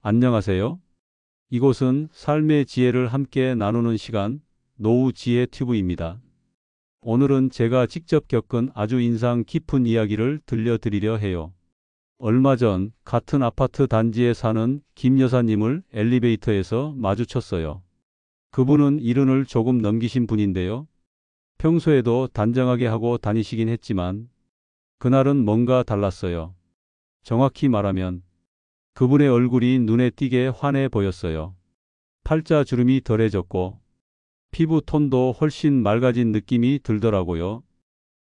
안녕하세요. 이곳은 삶의 지혜를 함께 나누는 시간, 노후 지혜 튜브입니다. 오늘은 제가 직접 겪은 아주 인상 깊은 이야기를 들려드리려 해요. 얼마 전 같은 아파트 단지에 사는 김 여사님을 엘리베이터에서 마주쳤어요. 그분은 이른을 조금 넘기신 분인데요. 평소에도 단정하게 하고 다니시긴 했지만 그날은 뭔가 달랐어요. 정확히 말하면 그분의 얼굴이 눈에 띄게 환해 보였어요. 팔자 주름이 덜해졌고 피부 톤도 훨씬 맑아진 느낌이 들더라고요.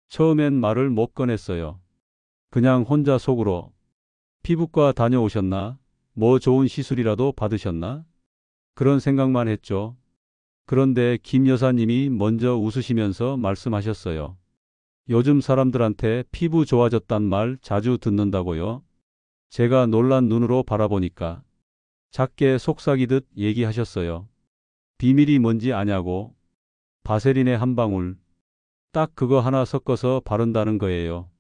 처음엔 말을 못 꺼냈어요. 그냥 혼자 속으로 피부과 다녀오셨나? 뭐 좋은 시술이라도 받으셨나? 그런 생각만 했죠. 그런데 김 여사님이 먼저 웃으시면서 말씀하셨어요. 요즘 사람들한테 피부 좋아졌단 말 자주 듣는다고요. 제가 놀란 눈으로 바라보니까 작게 속삭이듯 얘기하셨어요. 비밀이 뭔지 아냐고. 바세린의 한 방울. 딱 그거 하나 섞어서 바른다는 거예요.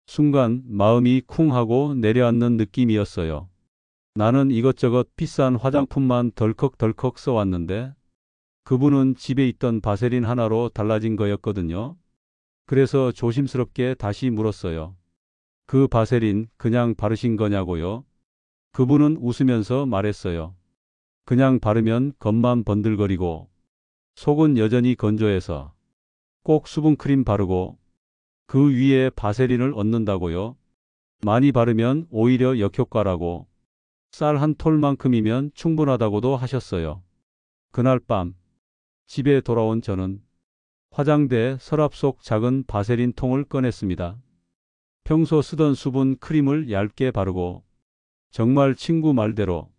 순간 마음이 쿵 하고 내려앉는 느낌이었어요. 나는 이것저것 비싼 화장품만 덜컥덜컥 써왔는데 그분은 집에 있던 바세린 하나로 달라진 거였거든요. 그래서 조심스럽게 다시 물었어요. 그 바세린 그냥 바르신 거냐고요? 그분은 웃으면서 말했어요. 그냥 바르면 겉만 번들거리고 속은 여전히 건조해서 꼭 수분크림 바르고 그 위에 바세린을 얹는다고요. 많이 바르면 오히려 역효과라고. 쌀 한 톨만큼이면 충분하다고도 하셨어요. 그날 밤 집에 돌아온 저는 화장대 서랍 속 작은 바세린 통을 꺼냈습니다. 평소 쓰던 수분 크림을 얇게 바르고 정말 친구 말대로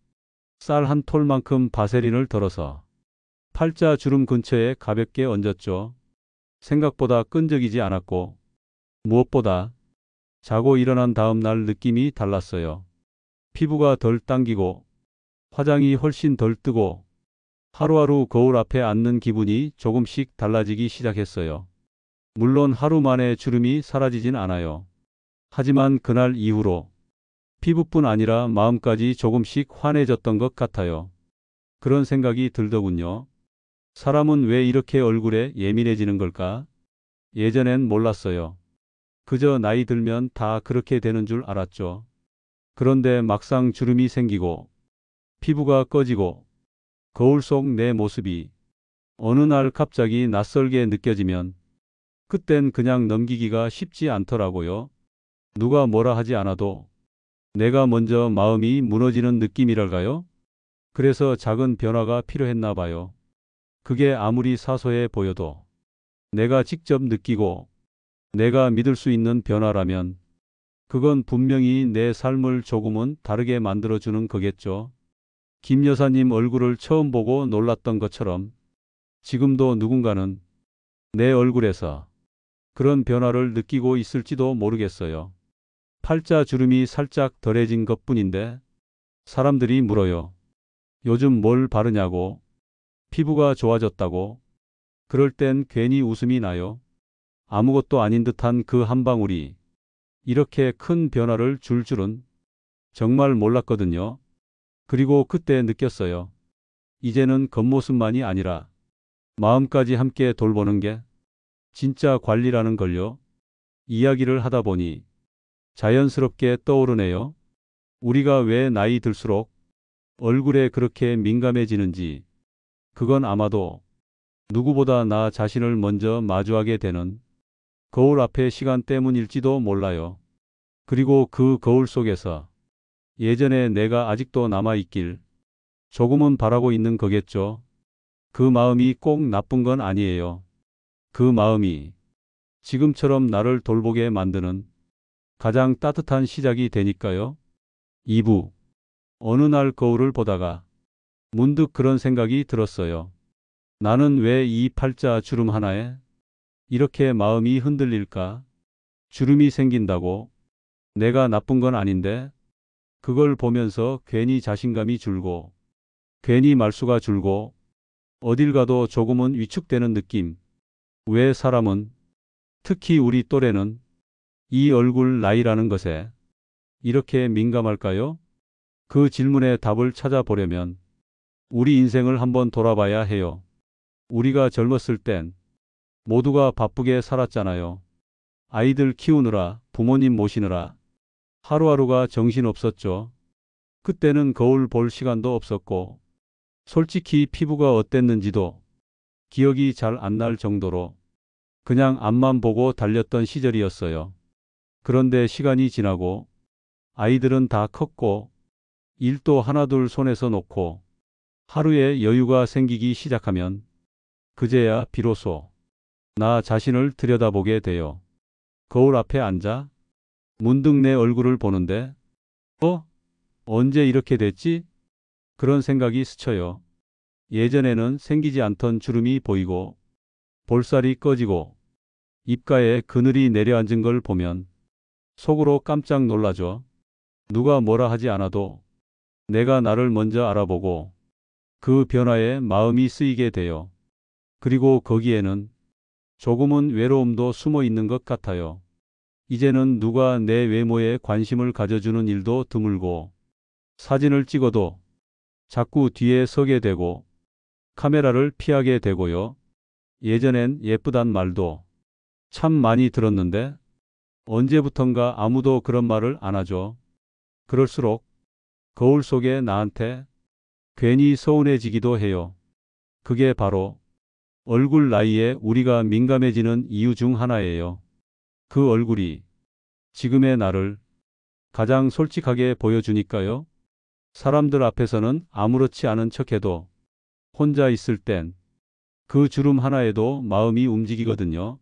쌀 한 톨만큼 바세린을 덜어서 팔자 주름 근처에 가볍게 얹었죠. 생각보다 끈적이지 않았고 무엇보다 자고 일어난 다음 날 느낌이 달랐어요. 피부가 덜 당기고 화장이 훨씬 덜 뜨고 하루하루 거울 앞에 앉는 기분이 조금씩 달라지기 시작했어요. 물론 하루 만에 주름이 사라지진 않아요. 하지만 그날 이후로 피부뿐 아니라 마음까지 조금씩 환해졌던 것 같아요. 그런 생각이 들더군요. 사람은 왜 이렇게 얼굴에 예민해지는 걸까? 예전엔 몰랐어요. 그저 나이 들면 다 그렇게 되는 줄 알았죠. 그런데 막상 주름이 생기고 피부가 꺼지고 거울 속 내 모습이 어느 날 갑자기 낯설게 느껴지면 그땐 그냥 넘기기가 쉽지 않더라고요. 누가 뭐라 하지 않아도 내가 먼저 마음이 무너지는 느낌이랄까요? 그래서 작은 변화가 필요했나 봐요. 그게 아무리 사소해 보여도 내가 직접 느끼고 내가 믿을 수 있는 변화라면 그건 분명히 내 삶을 조금은 다르게 만들어주는 거겠죠. 김 여사님 얼굴을 처음 보고 놀랐던 것처럼 지금도 누군가는 내 얼굴에서 그런 변화를 느끼고 있을지도 모르겠어요. 팔자 주름이 살짝 덜해진 것뿐인데 사람들이 물어요. 요즘 뭘 바르냐고. 피부가 좋아졌다고. 그럴 땐 괜히 웃음이 나요. 아무것도 아닌 듯한 그 한 방울이 이렇게 큰 변화를 줄 줄은 정말 몰랐거든요. 그리고 그때 느꼈어요. 이제는 겉모습만이 아니라 마음까지 함께 돌보는 게 진짜 관리라는 걸요. 이야기를 하다 보니 자연스럽게 떠오르네요. 우리가 왜 나이 들수록 얼굴에 그렇게 민감해지는지. 그건 아마도 누구보다 나 자신을 먼저 마주하게 되는 거울 앞의 시간 때문일지도 몰라요. 그리고 그 거울 속에서 예전에 내가 아직도 남아있길 조금은 바라고 있는 거겠죠. 그 마음이 꼭 나쁜 건 아니에요. 그 마음이 지금처럼 나를 돌보게 만드는 가장 따뜻한 시작이 되니까요. 2부. 어느 날 거울을 보다가 문득 그런 생각이 들었어요. 나는 왜 이 팔자 주름 하나에 이렇게 마음이 흔들릴까? 주름이 생긴다고 내가 나쁜 건 아닌데 그걸 보면서 괜히 자신감이 줄고 괜히 말수가 줄고 어딜 가도 조금은 위축되는 느낌. 왜 사람은 특히 우리 또래는 이 얼굴 나이라는 것에 이렇게 민감할까요? 그 질문에 답을 찾아보려면 우리 인생을 한번 돌아봐야 해요. 우리가 젊었을 땐 모두가 바쁘게 살았잖아요. 아이들 키우느라, 부모님 모시느라 하루하루가 정신없었죠. 그때는 거울 볼 시간도 없었고, 솔직히 피부가 어땠는지도 기억이 잘 안 날 정도로 그냥 앞만 보고 달렸던 시절이었어요. 그런데 시간이 지나고 아이들은 다 컸고 일도 하나둘 손에서 놓고 하루에 여유가 생기기 시작하면 그제야 비로소 나 자신을 들여다보게 돼요. 거울 앞에 앉아 문득 내 얼굴을 보는데 언제 이렇게 됐지? 그런 생각이 스쳐요. 예전에는 생기지 않던 주름이 보이고 볼살이 꺼지고 입가에 그늘이 내려앉은 걸 보면 속으로 깜짝 놀라죠. 누가 뭐라 하지 않아도 내가 나를 먼저 알아보고 그 변화에 마음이 쓰이게 돼요. 그리고 거기에는 조금은 외로움도 숨어 있는 것 같아요. 이제는 누가 내 외모에 관심을 가져주는 일도 드물고 사진을 찍어도 자꾸 뒤에 서게 되고 카메라를 피하게 되고요. 예전엔 예쁘단 말도 참 많이 들었는데 언제부턴가 아무도 그런 말을 안 하죠. 그럴수록 거울 속에 나한테 괜히 서운해지기도 해요. 그게 바로 얼굴 나이에 우리가 민감해지는 이유 중 하나예요. 그 얼굴이 지금의 나를 가장 솔직하게 보여주니까요. 사람들 앞에서는 아무렇지 않은 척해도 혼자 있을 땐 그 주름 하나에도 마음이 움직이거든요.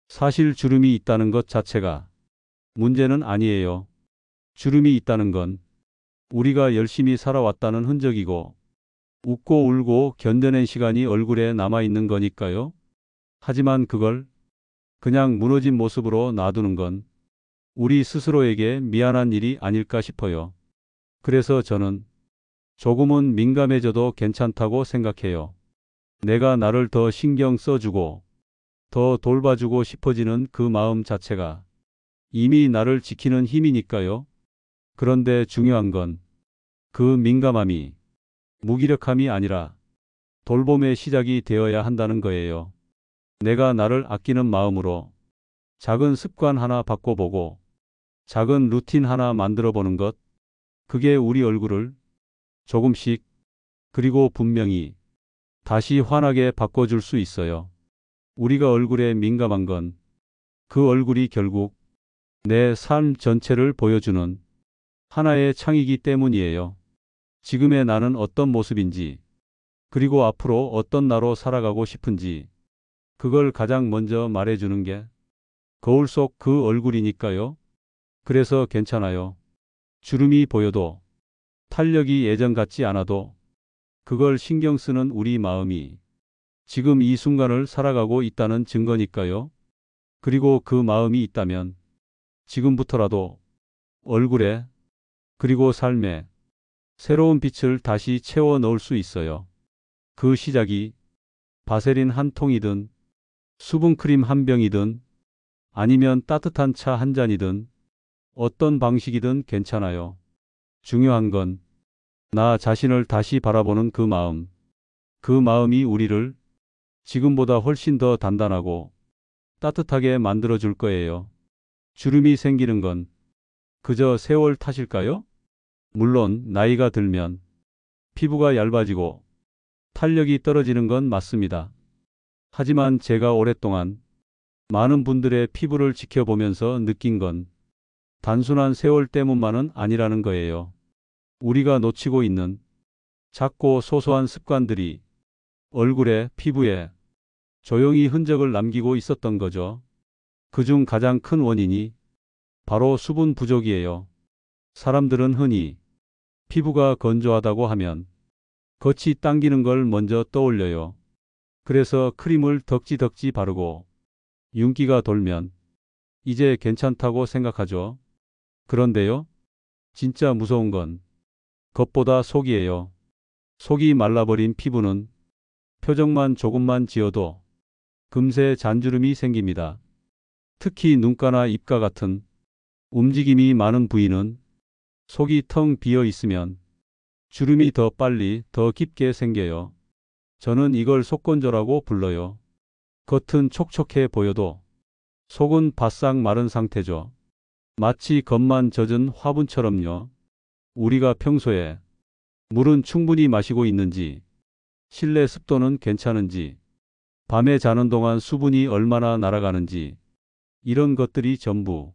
사실 주름이 있다는 것 자체가 문제는 아니에요. 주름이 있다는 건 우리가 열심히 살아왔다는 흔적이고 웃고 울고 견뎌낸 시간이 얼굴에 남아있는 거니까요. 하지만 그걸 그냥 무너진 모습으로 놔두는 건 우리 스스로에게 미안한 일이 아닐까 싶어요. 그래서 저는 조금은 민감해져도 괜찮다고 생각해요. 내가 나를 더 신경 써주고 더 돌봐주고 싶어지는 그 마음 자체가 이미 나를 지키는 힘이니까요. 그런데 중요한 건 그 민감함이 무기력함이 아니라 돌봄의 시작이 되어야 한다는 거예요. 내가 나를 아끼는 마음으로 작은 습관 하나 바꿔보고 작은 루틴 하나 만들어 보는 것, 그게 우리 얼굴을 조금씩 그리고 분명히 다시 환하게 바꿔줄 수 있어요. 우리가 얼굴에 민감한 건 그 얼굴이 결국 내 삶 전체를 보여주는 하나의 창이기 때문이에요. 지금의 나는 어떤 모습인지, 그리고 앞으로 어떤 나로 살아가고 싶은지, 그걸 가장 먼저 말해주는 게 거울 속 그 얼굴이니까요. 그래서 괜찮아요. 주름이 보여도, 탄력이 예전 같지 않아도, 그걸 신경 쓰는 우리 마음이 지금 이 순간을 살아가고 있다는 증거니까요. 그리고 그 마음이 있다면 지금부터라도 얼굴에 그리고 삶에 새로운 빛을 다시 채워 넣을 수 있어요. 그 시작이 바세린 한 통이든 수분크림 한 병이든 아니면 따뜻한 차 한 잔이든 어떤 방식이든 괜찮아요. 중요한 건 나 자신을 다시 바라보는 그 마음. 그 마음이 우리를 지금보다 훨씬 더 단단하고 따뜻하게 만들어줄 거예요. 주름이 생기는 건 그저 세월 탓일까요? 물론 나이가 들면 피부가 얇아지고 탄력이 떨어지는 건 맞습니다. 하지만 제가 오랫동안 많은 분들의 피부를 지켜보면서 느낀 건 단순한 세월 때문만은 아니라는 거예요. 우리가 놓치고 있는 작고 소소한 습관들이 얼굴에, 피부에 조용히 흔적을 남기고 있었던 거죠. 그중 가장 큰 원인이 바로 수분 부족이에요. 사람들은 흔히 피부가 건조하다고 하면 겉이 당기는 걸 먼저 떠올려요. 그래서 크림을 덕지덕지 바르고 윤기가 돌면 이제 괜찮다고 생각하죠. 그런데요, 진짜 무서운 건 겉보다 속이에요. 속이 말라버린 피부는 표정만 조금만 지어도 금세 잔주름이 생깁니다. 특히 눈가나 입가 같은 움직임이 많은 부위는 속이 텅 비어 있으면 주름이 더 빨리, 더 깊게 생겨요. 저는 이걸 속건조라고 불러요. 겉은 촉촉해 보여도 속은 바싹 마른 상태죠. 마치 겉만 젖은 화분처럼요. 우리가 평소에 물은 충분히 마시고 있는지, 실내 습도는 괜찮은지, 밤에 자는 동안 수분이 얼마나 날아가는지, 이런 것들이 전부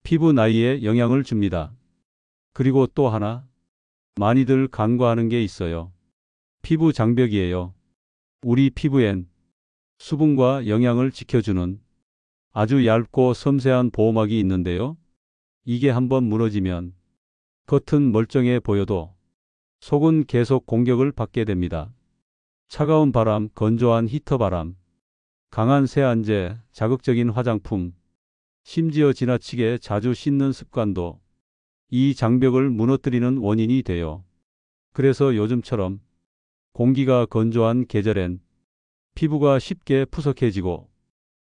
피부 나이에 영향을 줍니다. 그리고 또 하나, 많이들 간과하는 게 있어요. 피부 장벽이에요. 우리 피부엔 수분과 영양을 지켜주는 아주 얇고 섬세한 보호막이 있는데요. 이게 한번 무너지면 겉은 멀쩡해 보여도 속은 계속 공격을 받게 됩니다. 차가운 바람, 건조한 히터 바람, 강한 세안제, 자극적인 화장품, 심지어 지나치게 자주 씻는 습관도 이 장벽을 무너뜨리는 원인이 돼요. 그래서 요즘처럼 공기가 건조한 계절엔 피부가 쉽게 푸석해지고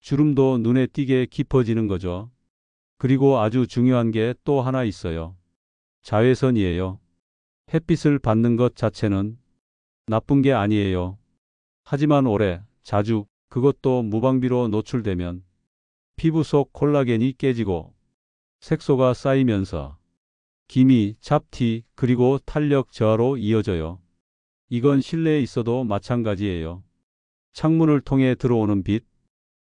주름도 눈에 띄게 깊어지는 거죠. 그리고 아주 중요한 게 또 하나 있어요. 자외선이에요. 햇빛을 받는 것 자체는 나쁜 게 아니에요. 하지만 오래, 자주, 그것도 무방비로 노출되면 피부 속 콜라겐이 깨지고 색소가 쌓이면서 기미, 잡티, 그리고 탄력 저하로 이어져요. 이건 실내에 있어도 마찬가지예요. 창문을 통해 들어오는 빛,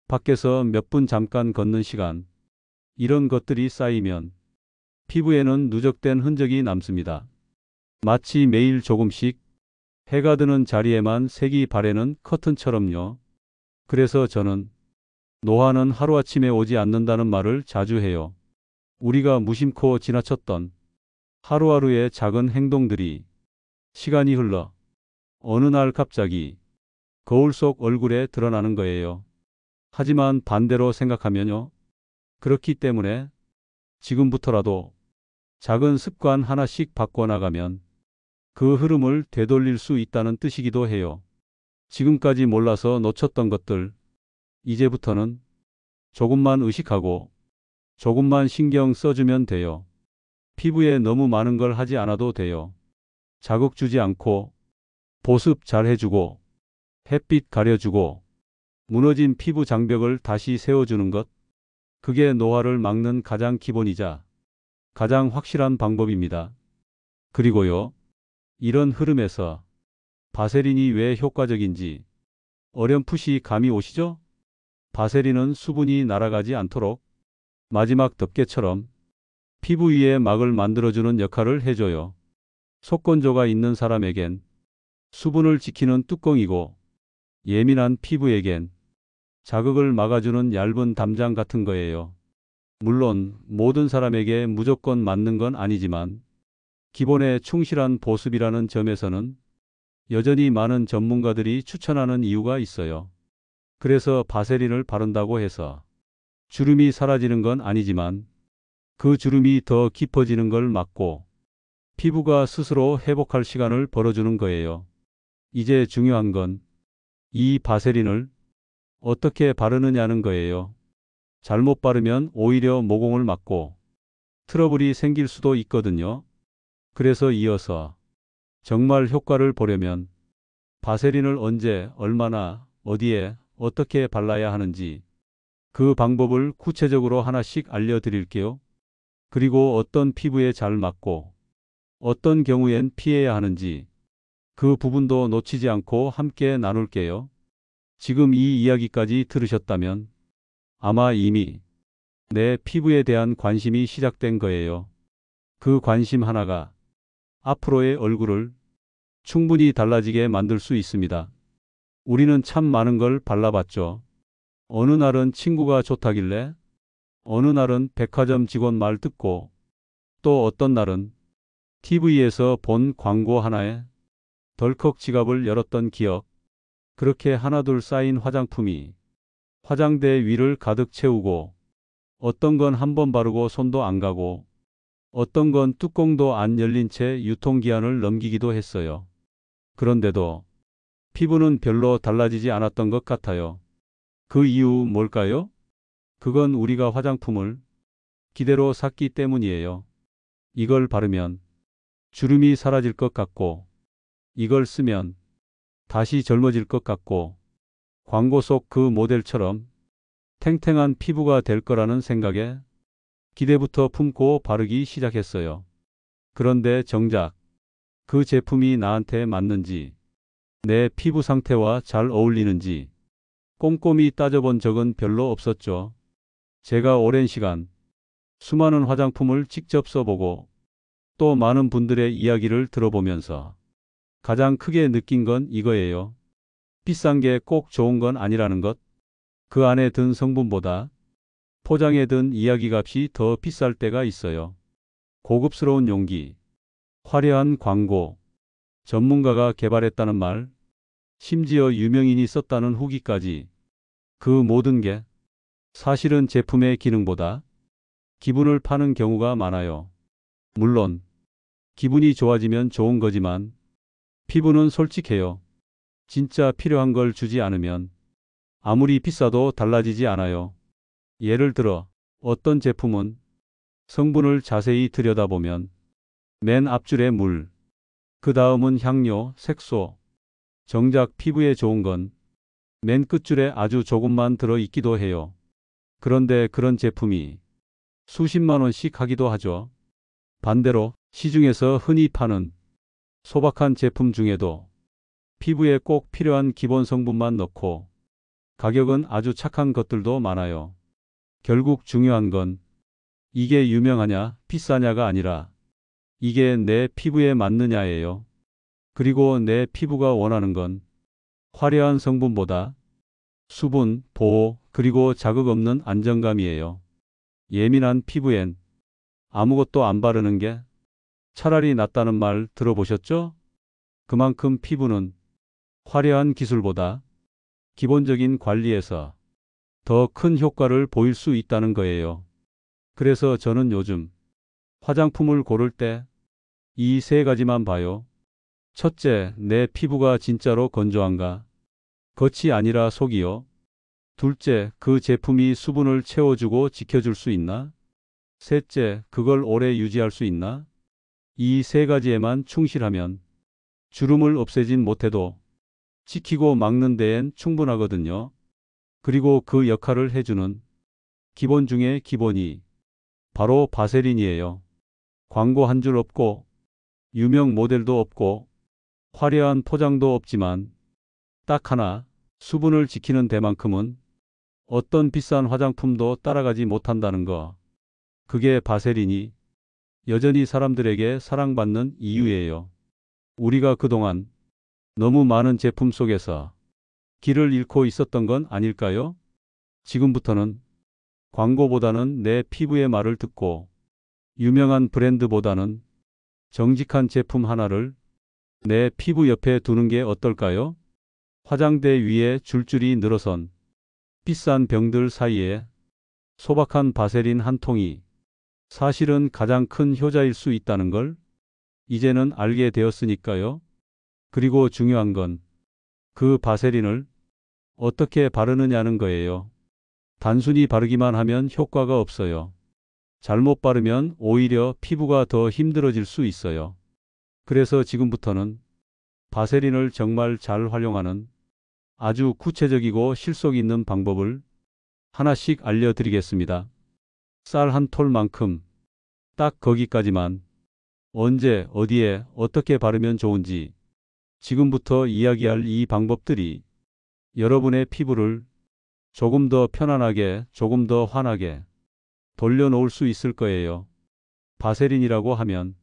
밖에서 몇 분 잠깐 걷는 시간, 이런 것들이 쌓이면 피부에는 누적된 흔적이 남습니다. 마치 매일 조금씩 해가 드는 자리에만 색이 바래는 커튼처럼요. 그래서 저는 노화는 하루아침에 오지 않는다는 말을 자주 해요. 우리가 무심코 지나쳤던 하루하루의 작은 행동들이 시간이 흘러 어느 날 갑자기 거울 속 얼굴에 드러나는 거예요. 하지만 반대로 생각하면요. 그렇기 때문에 지금부터라도 작은 습관 하나씩 바꿔나가면 그 흐름을 되돌릴 수 있다는 뜻이기도 해요. 지금까지 몰라서 놓쳤던 것들, 이제부터는 조금만 의식하고 조금만 신경 써주면 돼요. 피부에 너무 많은 걸 하지 않아도 돼요. 자극 주지 않고 보습 잘 해주고 햇빛 가려주고 무너진 피부 장벽을 다시 세워주는 것. 그게 노화를 막는 가장 기본이자 가장 확실한 방법입니다. 그리고요. 이런 흐름에서 바세린이 왜 효과적인지 어렴풋이 감이 오시죠? 바세린은 수분이 날아가지 않도록 마지막 덮개처럼 피부 위에 막을 만들어주는 역할을 해줘요. 속건조가 있는 사람에겐 수분을 지키는 뚜껑이고 예민한 피부에겐 자극을 막아주는 얇은 담장 같은 거예요. 물론 모든 사람에게 무조건 맞는 건 아니지만 기본에 충실한 보습이라는 점에서는 여전히 많은 전문가들이 추천하는 이유가 있어요. 그래서 바세린을 바른다고 해서 주름이 사라지는 건 아니지만 그 주름이 더 깊어지는 걸 막고 피부가 스스로 회복할 시간을 벌어주는 거예요. 이제 중요한 건 이 바세린을 어떻게 바르느냐는 거예요. 잘못 바르면 오히려 모공을 막고 트러블이 생길 수도 있거든요. 그래서 이어서 정말 효과를 보려면 바세린을 언제, 얼마나, 어디에, 어떻게 발라야 하는지 그 방법을 구체적으로 하나씩 알려드릴게요. 그리고 어떤 피부에 잘 맞고 어떤 경우엔 피해야 하는지 그 부분도 놓치지 않고 함께 나눌게요. 지금 이 이야기까지 들으셨다면 아마 이미 내 피부에 대한 관심이 시작된 거예요. 그 관심 하나가 앞으로의 얼굴을 충분히 달라지게 만들 수 있습니다. 우리는 참 많은 걸 발라봤죠. 어느 날은 친구가 좋다길래, 어느 날은 백화점 직원 말 듣고, 또 어떤 날은 TV에서 본 광고 하나에 덜컥 지갑을 열었던 기억. 그렇게 하나둘 쌓인 화장품이 화장대 위를 가득 채우고 어떤 건 한 번 바르고 손도 안 가고 어떤 건 뚜껑도 안 열린 채 유통기한을 넘기기도 했어요. 그런데도 피부는 별로 달라지지 않았던 것 같아요. 그 이유 뭘까요? 그건 우리가 화장품을 기대로 샀기 때문이에요. 이걸 바르면 주름이 사라질 것 같고, 이걸 쓰면 다시 젊어질 것 같고, 광고 속 그 모델처럼 탱탱한 피부가 될 거라는 생각에 기대부터 품고 바르기 시작했어요. 그런데 정작 그 제품이 나한테 맞는지, 내 피부 상태와 잘 어울리는지 꼼꼼히 따져본 적은 별로 없었죠. 제가 오랜 시간 수많은 화장품을 직접 써보고 또 많은 분들의 이야기를 들어보면서 가장 크게 느낀 건 이거예요. 비싼 게 꼭 좋은 건 아니라는 것. 그 안에 든 성분보다 포장에 든 이야기 값이 더 비쌀 때가 있어요. 고급스러운 용기, 화려한 광고, 전문가가 개발했다는 말, 심지어 유명인이 썼다는 후기까지. 그 모든 게 사실은 제품의 기능보다 기분을 파는 경우가 많아요. 물론 기분이 좋아지면 좋은 거지만 피부는 솔직해요. 진짜 필요한 걸 주지 않으면 아무리 비싸도 달라지지 않아요. 예를 들어 어떤 제품은 성분을 자세히 들여다보면 맨 앞줄에 물, 그 다음은 향료, 색소, 정작 피부에 좋은 건 맨 끝줄에 아주 조금만 들어있기도 해요. 그런데 그런 제품이 수십만 원씩 하기도 하죠. 반대로 시중에서 흔히 파는 소박한 제품 중에도 피부에 꼭 필요한 기본 성분만 넣고 가격은 아주 착한 것들도 많아요. 결국 중요한 건 이게 유명하냐, 비싸냐가 아니라 이게 내 피부에 맞느냐예요. 그리고 내 피부가 원하는 건 화려한 성분보다 수분, 보호, 그리고 자극 없는 안정감이에요. 예민한 피부엔 아무것도 안 바르는 게 차라리 낫다는 말 들어보셨죠? 그만큼 피부는 화려한 기술보다 기본적인 관리에서 더 큰 효과를 보일 수 있다는 거예요. 그래서 저는 요즘 화장품을 고를 때 이 세 가지만 봐요. 첫째, 내 피부가 진짜로 건조한가? 겉이 아니라 속이요. 둘째, 그 제품이 수분을 채워주고 지켜줄 수 있나? 셋째, 그걸 오래 유지할 수 있나? 이 세 가지에만 충실하면 주름을 없애진 못해도 지키고 막는 데엔 충분하거든요. 그리고 그 역할을 해주는 기본 중에 기본이 바로 바세린이에요. 광고 한 줄 없고 유명 모델도 없고 화려한 포장도 없지만 딱 하나, 수분을 지키는 데만큼은 어떤 비싼 화장품도 따라가지 못한다는 거. 그게 바세린이 여전히 사람들에게 사랑받는 이유예요. 우리가 그동안 너무 많은 제품 속에서 길을 잃고 있었던 건 아닐까요? 지금부터는 광고보다는 내 피부의 말을 듣고 유명한 브랜드보다는 정직한 제품 하나를 내 피부 옆에 두는 게 어떨까요? 화장대 위에 줄줄이 늘어선 비싼 병들 사이에 소박한 바세린 한 통이 사실은 가장 큰 효자일 수 있다는 걸 이제는 알게 되었으니까요. 그리고 중요한 건 그 바세린을 어떻게 바르느냐는 거예요. 단순히 바르기만 하면 효과가 없어요. 잘못 바르면 오히려 피부가 더 힘들어질 수 있어요. 그래서 지금부터는 바세린을 정말 잘 활용하는 아주 구체적이고 실속 있는 방법을 하나씩 알려드리겠습니다. 쌀 한 톨만큼 딱 거기까지만 언제 어디에 어떻게 바르면 좋은지 지금부터 이야기할 이 방법들이 여러분의 피부를 조금 더 편안하게 조금 더 환하게 돌려놓을 수 있을 거예요. 바세린이라고 하면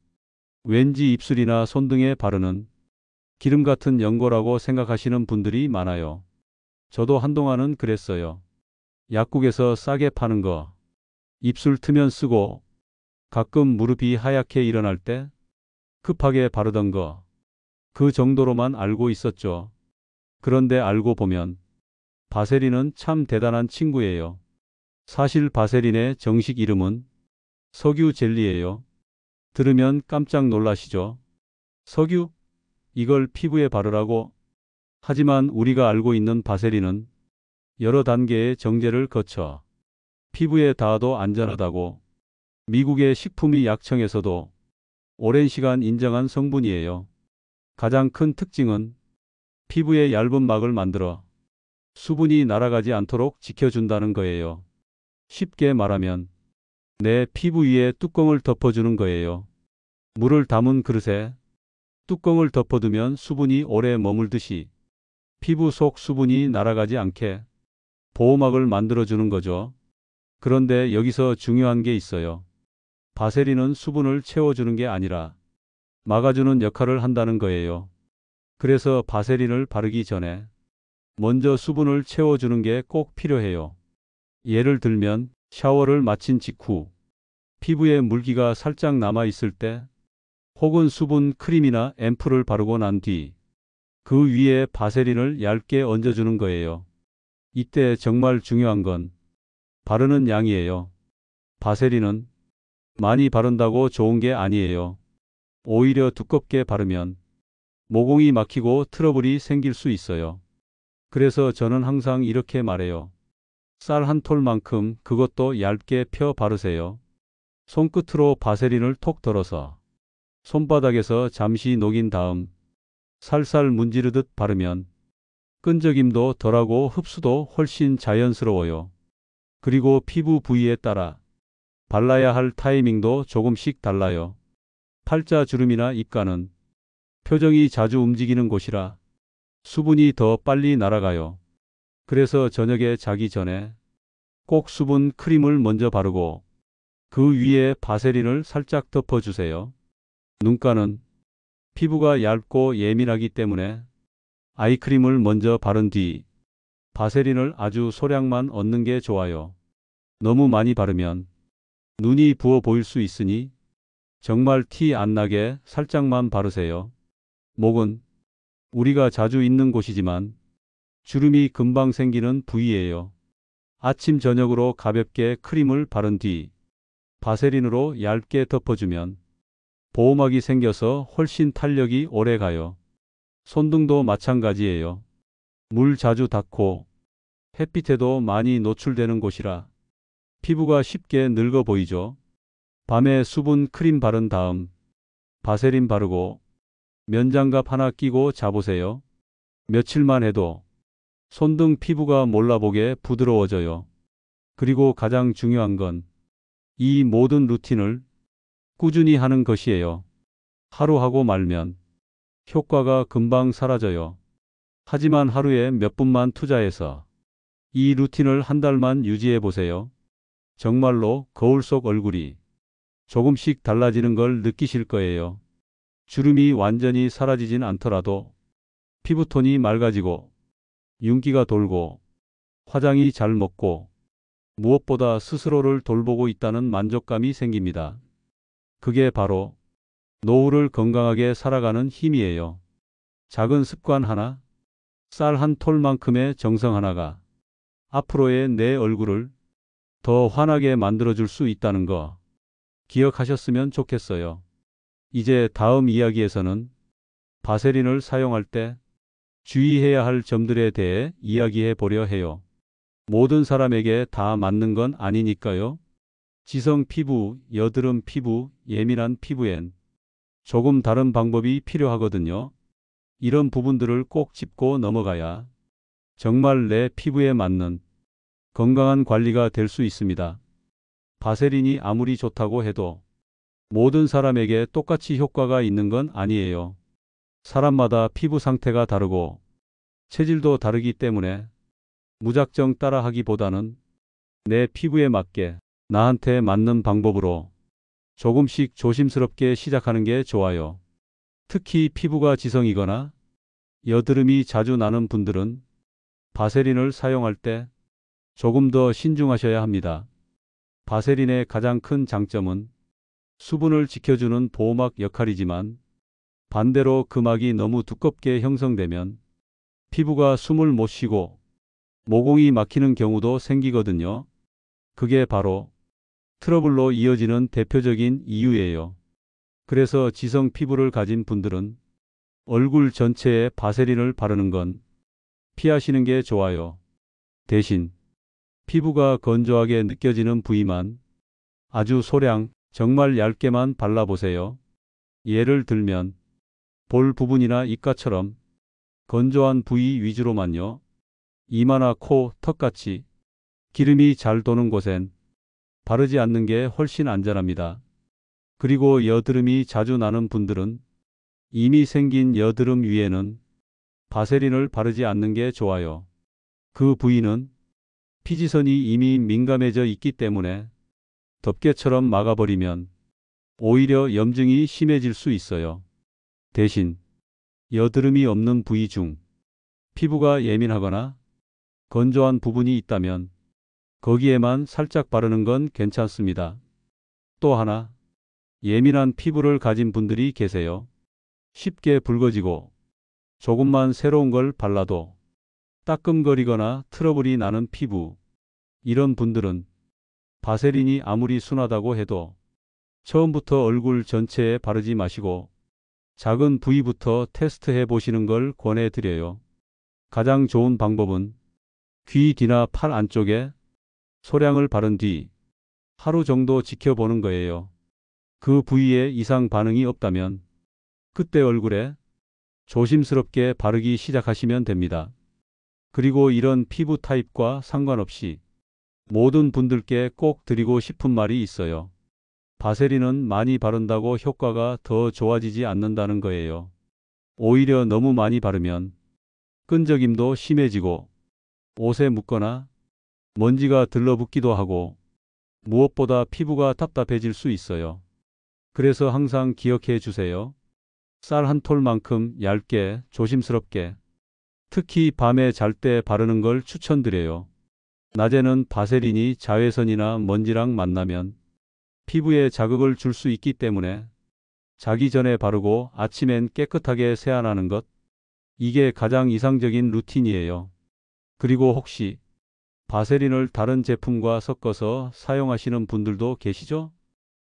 왠지 입술이나 손등에 바르는 기름 같은 연고라고 생각하시는 분들이 많아요. 저도 한동안은 그랬어요. 약국에서 싸게 파는 거 입술 트면 쓰고 가끔 무릎이 하얗게 일어날 때 급하게 바르던 거 그 정도로만 알고 있었죠. 그런데 알고 보면 바세린은 참 대단한 친구예요. 사실 바세린의 정식 이름은 석유 젤리예요. 들으면 깜짝 놀라시죠? 석유? 이걸 피부에 바르라고? 하지만 우리가 알고 있는 바세린은 여러 단계의 정제를 거쳐 피부에 닿아도 안전하다고 미국의 식품의약청에서도 오랜 시간 인정한 성분이에요. 가장 큰 특징은 피부에 얇은 막을 만들어 수분이 날아가지 않도록 지켜준다는 거예요. 쉽게 말하면 내 피부 위에 뚜껑을 덮어주는 거예요. 물을 담은 그릇에 뚜껑을 덮어두면 수분이 오래 머물듯이 피부 속 수분이 날아가지 않게 보호막을 만들어주는 거죠. 그런데 여기서 중요한 게 있어요. 바세린은 수분을 채워주는 게 아니라 막아주는 역할을 한다는 거예요. 그래서 바세린을 바르기 전에 먼저 수분을 채워주는 게 꼭 필요해요. 예를 들면 샤워를 마친 직후 피부에 물기가 살짝 남아 있을 때 혹은 수분 크림이나 앰플을 바르고 난 뒤 그 위에 바세린을 얇게 얹어주는 거예요. 이때 정말 중요한 건 바르는 양이에요. 바세린은 많이 바른다고 좋은 게 아니에요. 오히려 두껍게 바르면 모공이 막히고 트러블이 생길 수 있어요. 그래서 저는 항상 이렇게 말해요. 쌀 한 톨만큼, 그것도 얇게 펴 바르세요. 손끝으로 바세린을 톡 덜어서 손바닥에서 잠시 녹인 다음 살살 문지르듯 바르면 끈적임도 덜하고 흡수도 훨씬 자연스러워요. 그리고 피부 부위에 따라 발라야 할 타이밍도 조금씩 달라요. 팔자 주름이나 입가는 표정이 자주 움직이는 곳이라 수분이 더 빨리 날아가요. 그래서 저녁에 자기 전에 꼭 수분 크림을 먼저 바르고 그 위에 바세린을 살짝 덮어주세요. 눈가는 피부가 얇고 예민하기 때문에 아이크림을 먼저 바른 뒤 바세린을 아주 소량만 얹는 게 좋아요. 너무 많이 바르면 눈이 부어 보일 수 있으니 정말 티 안 나게 살짝만 바르세요. 목은 우리가 자주 있는 곳이지만 주름이 금방 생기는 부위예요. 아침 저녁으로 가볍게 크림을 바른 뒤 바세린으로 얇게 덮어주면 보호막이 생겨서 훨씬 탄력이 오래 가요. 손등도 마찬가지예요. 물 자주 닦고 햇빛에도 많이 노출되는 곳이라 피부가 쉽게 늙어 보이죠. 밤에 수분 크림 바른 다음 바세린 바르고 면장갑 하나 끼고 자보세요. 며칠만 해도 손등 피부가 몰라보게 부드러워져요. 그리고 가장 중요한 건 이 모든 루틴을 꾸준히 하는 것이에요. 하루 하고 말면 효과가 금방 사라져요. 하지만 하루에 몇 분만 투자해서 이 루틴을 한 달만 유지해 보세요. 정말로 거울 속 얼굴이 조금씩 달라지는 걸 느끼실 거예요. 주름이 완전히 사라지진 않더라도 피부톤이 맑아지고 윤기가 돌고 화장이 잘 먹고 무엇보다 스스로를 돌보고 있다는 만족감이 생깁니다. 그게 바로 노후를 건강하게 살아가는 힘이에요. 작은 습관 하나, 쌀 한 톨만큼의 정성 하나가 앞으로의 내 얼굴을 더 환하게 만들어줄 수 있다는 거 기억하셨으면 좋겠어요. 이제 다음 이야기에서는 바세린을 사용할 때 주의해야 할 점들에 대해 이야기해 보려 해요. 모든 사람에게 다 맞는 건 아니니까요. 지성 피부, 여드름 피부, 예민한 피부엔 조금 다른 방법이 필요하거든요. 이런 부분들을 꼭 짚고 넘어가야 정말 내 피부에 맞는 건강한 관리가 될 수 있습니다. 바세린이 아무리 좋다고 해도 모든 사람에게 똑같이 효과가 있는 건 아니에요. 사람마다 피부 상태가 다르고 체질도 다르기 때문에 무작정 따라하기보다는 내 피부에 맞게 나한테 맞는 방법으로 조금씩 조심스럽게 시작하는 게 좋아요. 특히 피부가 지성이거나 여드름이 자주 나는 분들은 바세린을 사용할 때 조금 더 신중하셔야 합니다. 바세린의 가장 큰 장점은 수분을 지켜주는 보호막 역할이지만 반대로 그 막이 너무 두껍게 형성되면 피부가 숨을 못 쉬고 모공이 막히는 경우도 생기거든요. 그게 바로 트러블로 이어지는 대표적인 이유예요. 그래서 지성 피부를 가진 분들은 얼굴 전체에 바세린을 바르는 건 피하시는 게 좋아요. 대신 피부가 건조하게 느껴지는 부위만 아주 소량, 정말 얇게만 발라보세요. 예를 들면 볼 부분이나 입가처럼 건조한 부위 위주로만요. 이마나 코, 턱같이 기름이 잘 도는 곳엔 바르지 않는 게 훨씬 안전합니다. 그리고 여드름이 자주 나는 분들은 이미 생긴 여드름 위에는 바세린을 바르지 않는 게 좋아요. 그 부위는 피지선이 이미 민감해져 있기 때문에 덮개처럼 막아버리면 오히려 염증이 심해질 수 있어요. 대신 여드름이 없는 부위 중 피부가 예민하거나 건조한 부분이 있다면 거기에만 살짝 바르는 건 괜찮습니다. 또 하나, 예민한 피부를 가진 분들이 계세요. 쉽게 붉어지고 조금만 새로운 걸 발라도 따끔거리거나 트러블이 나는 피부. 이런 분들은 바세린이 아무리 순하다고 해도 처음부터 얼굴 전체에 바르지 마시고 작은 부위부터 테스트해 보시는 걸 권해드려요. 가장 좋은 방법은 귀 뒤나 팔 안쪽에 소량을 바른 뒤 하루 정도 지켜보는 거예요. 그 부위에 이상 반응이 없다면 그때 얼굴에 조심스럽게 바르기 시작하시면 됩니다. 그리고 이런 피부 타입과 상관없이 모든 분들께 꼭 드리고 싶은 말이 있어요. 바세린은 많이 바른다고 효과가 더 좋아지지 않는다는 거예요. 오히려 너무 많이 바르면 끈적임도 심해지고 옷에 묻거나 먼지가 들러붙기도 하고 무엇보다 피부가 답답해질 수 있어요. 그래서 항상 기억해 주세요. 쌀 한 톨만큼 얇게 조심스럽게 특히 밤에 잘 때 바르는 걸 추천드려요. 낮에는 바세린이 자외선이나 먼지랑 만나면 피부에 자극을 줄 수 있기 때문에 자기 전에 바르고 아침엔 깨끗하게 세안하는 것. 이게 가장 이상적인 루틴이에요. 그리고 혹시 바세린을 다른 제품과 섞어서 사용하시는 분들도 계시죠?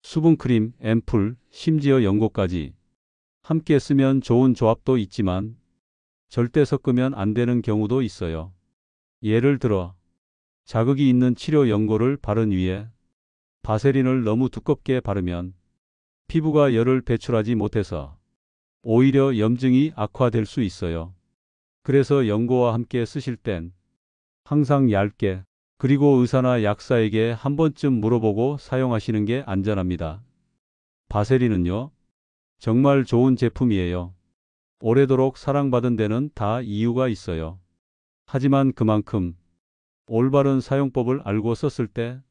수분크림, 앰플, 심지어 연고까지 함께 쓰면 좋은 조합도 있지만 절대 섞으면 안 되는 경우도 있어요. 예를 들어 자극이 있는 치료 연고를 바른 위에 바세린을 너무 두껍게 바르면 피부가 열을 배출하지 못해서 오히려 염증이 악화될 수 있어요. 그래서 연고와 함께 쓰실 땐 항상 얇게, 그리고 의사나 약사에게 한 번쯤 물어보고 사용하시는 게 안전합니다. 바세린은요, 정말 좋은 제품이에요. 오래도록 사랑받은 데는 다 이유가 있어요. 하지만 그만큼 올바른 사용법을 알고 썼을 때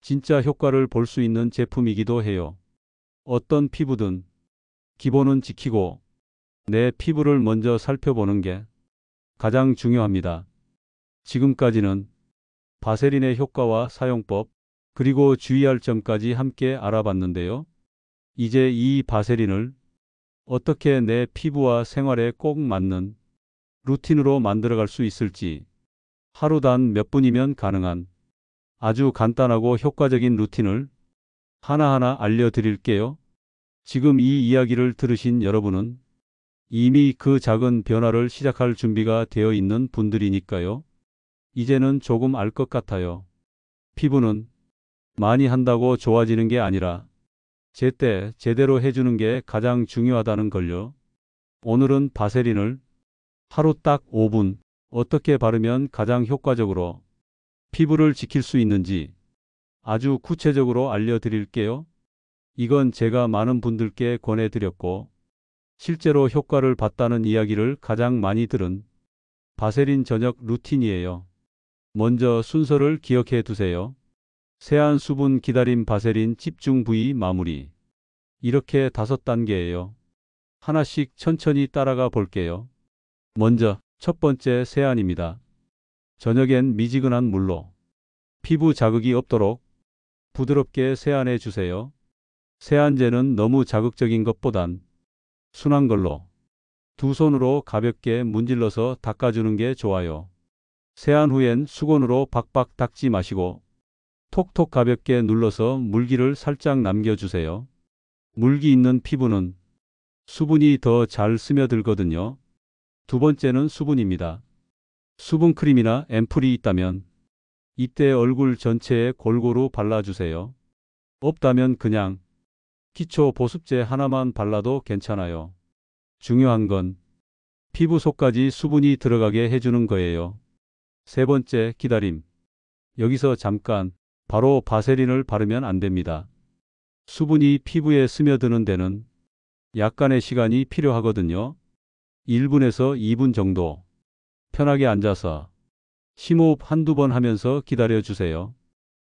진짜 효과를 볼 수 있는 제품이기도 해요. 어떤 피부든 기본은 지키고 내 피부를 먼저 살펴보는 게 가장 중요합니다. 지금까지는 바세린의 효과와 사용법, 그리고 주의할 점까지 함께 알아봤는데요. 이제 이 바세린을 어떻게 내 피부와 생활에 꼭 맞는 루틴으로 만들어갈 수 있을지, 하루 단 몇 분이면 가능한 아주 간단하고 효과적인 루틴을 하나하나 알려드릴게요. 지금 이 이야기를 들으신 여러분은 이미 그 작은 변화를 시작할 준비가 되어 있는 분들이니까요. 이제는 조금 알 것 같아요. 피부는 많이 한다고 좋아지는 게 아니라 제때 제대로 해주는 게 가장 중요하다는 걸요. 오늘은 바세린을 하루 딱 5분 어떻게 바르면 가장 효과적으로 피부를 지킬 수 있는지 아주 구체적으로 알려드릴게요. 이건 제가 많은 분들께 권해드렸고 실제로 효과를 봤다는 이야기를 가장 많이 들은 바세린 저녁 루틴이에요. 먼저 순서를 기억해 두세요. 세안, 수분, 기다림, 바세린, 집중 부위, 마무리. 이렇게 5단계예요. 하나씩 천천히 따라가 볼게요. 먼저 첫 번째 세안입니다. 저녁엔 미지근한 물로 피부 자극이 없도록 부드럽게 세안해 주세요. 세안제는 너무 자극적인 것보단 순한 걸로 두 손으로 가볍게 문질러서 닦아주는 게 좋아요. 세안 후엔 수건으로 박박 닦지 마시고 톡톡 가볍게 눌러서 물기를 살짝 남겨주세요. 물기 있는 피부는 수분이 더 잘 스며들거든요. 두 번째는 수분입니다. 수분크림이나 앰플이 있다면 이때 얼굴 전체에 골고루 발라주세요. 없다면 그냥 기초 보습제 하나만 발라도 괜찮아요. 중요한 건 피부 속까지 수분이 들어가게 해주는 거예요. 세 번째, 기다림. 여기서 잠깐, 바로 바세린을 바르면 안 됩니다. 수분이 피부에 스며드는 데는 약간의 시간이 필요하거든요. 1분에서 2분 정도. 편하게 앉아서 심호흡 한두 번 하면서 기다려 주세요.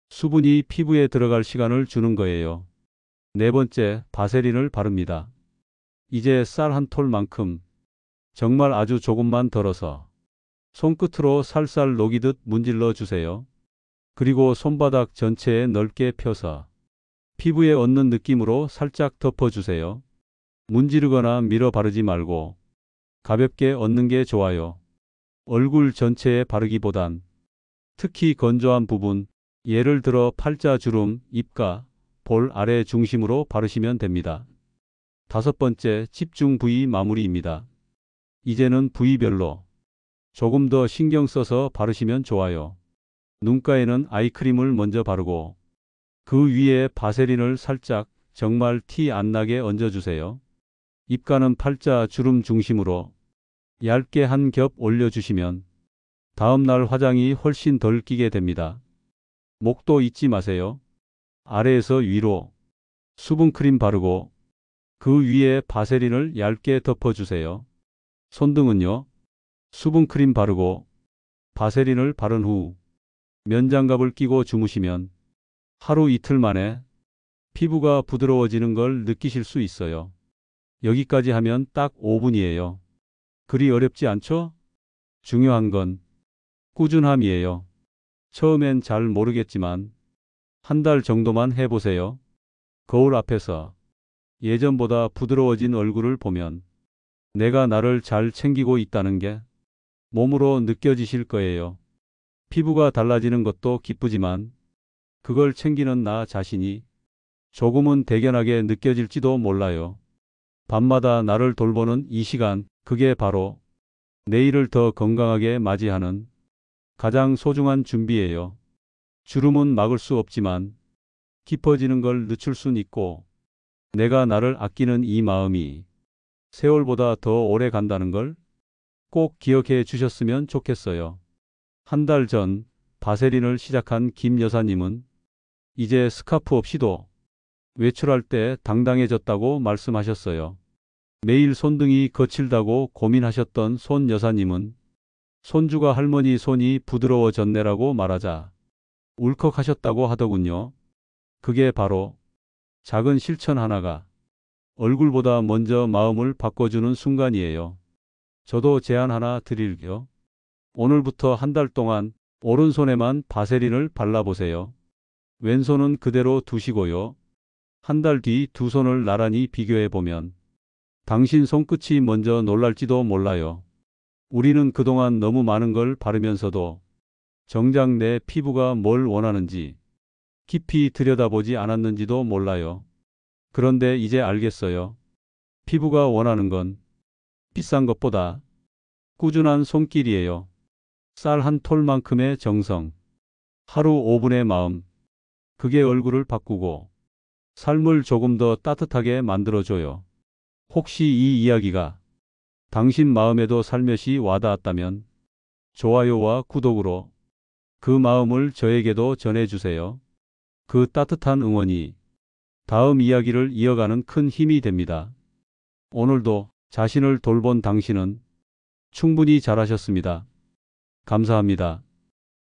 수분이 피부에 들어갈 시간을 주는 거예요. 네 번째, 바세린을 바릅니다. 이제 쌀 한 톨만큼, 정말 아주 조금만 덜어서 손끝으로 살살 녹이듯 문질러 주세요. 그리고 손바닥 전체에 넓게 펴서 피부에 얹는 느낌으로 살짝 덮어주세요. 문지르거나 밀어 바르지 말고 가볍게 얹는 게 좋아요. 얼굴 전체에 바르기보단 특히 건조한 부분, 예를 들어 팔자 주름, 입가, 볼 아래 중심으로 바르시면 됩니다. 다섯 번째, 집중 부위 마무리입니다. 이제는 부위별로 조금 더 신경 써서 바르시면 좋아요. 눈가에는 아이크림을 먼저 바르고 그 위에 바세린을 살짝, 정말 티 안 나게 얹어주세요. 입가는 팔자 주름 중심으로 얇게 한 겹 올려주시면 다음날 화장이 훨씬 덜 끼게 됩니다. 목도 잊지 마세요. 아래에서 위로 수분크림 바르고 그 위에 바세린을 얇게 덮어주세요. 손등은요, 수분크림 바르고 바세린을 바른 후 면장갑을 끼고 주무시면 하루 이틀 만에 피부가 부드러워지는 걸 느끼실 수 있어요. 여기까지 하면 딱 5분이에요. 그리 어렵지 않죠? 중요한 건 꾸준함이에요. 처음엔 잘 모르겠지만 한 달 정도만 해보세요. 거울 앞에서 예전보다 부드러워진 얼굴을 보면 내가 나를 잘 챙기고 있다는 게 몸으로 느껴지실 거예요. 피부가 달라지는 것도 기쁘지만 그걸 챙기는 나 자신이 조금은 대견하게 느껴질지도 몰라요. 밤마다 나를 돌보는 이 시간, 그게 바로 내일을 더 건강하게 맞이하는 가장 소중한 준비예요. 주름은 막을 수 없지만 깊어지는 걸 늦출 순 있고 내가 나를 아끼는 이 마음이 세월보다 더 오래 간다는 걸 꼭 기억해 주셨으면 좋겠어요. 한 달 전 바세린을 시작한 김 여사님은 이제 스카프 없이도 외출할 때 당당해졌다고 말씀하셨어요. 매일 손등이 거칠다고 고민하셨던 손 여사님은 손주가 할머니 손이 부드러워졌네라고 말하자 울컥하셨다고 하더군요. 그게 바로 작은 실천 하나가 얼굴보다 먼저 마음을 바꿔주는 순간이에요. 저도 제안 하나 드릴게요. 오늘부터 한 달 동안 오른손에만 바세린을 발라보세요. 왼손은 그대로 두시고요. 한 달 뒤 두 손을 나란히 비교해보면 당신 손끝이 먼저 놀랄지도 몰라요. 우리는 그동안 너무 많은 걸 바르면서도 정작 내 피부가 뭘 원하는지 깊이 들여다보지 않았는지도 몰라요. 그런데 이제 알겠어요. 피부가 원하는 건 비싼 것보다 꾸준한 손길이에요. 쌀 한 톨만큼의 정성, 하루 5분의 마음, 그게 얼굴을 바꾸고 삶을 조금 더 따뜻하게 만들어줘요. 혹시 이 이야기가 당신 마음에도 살며시 와닿았다면 좋아요와 구독으로 그 마음을 저에게도 전해주세요. 그 따뜻한 응원이 다음 이야기를 이어가는 큰 힘이 됩니다. 오늘도 자신을 돌본 당신은 충분히 잘하셨습니다. 감사합니다.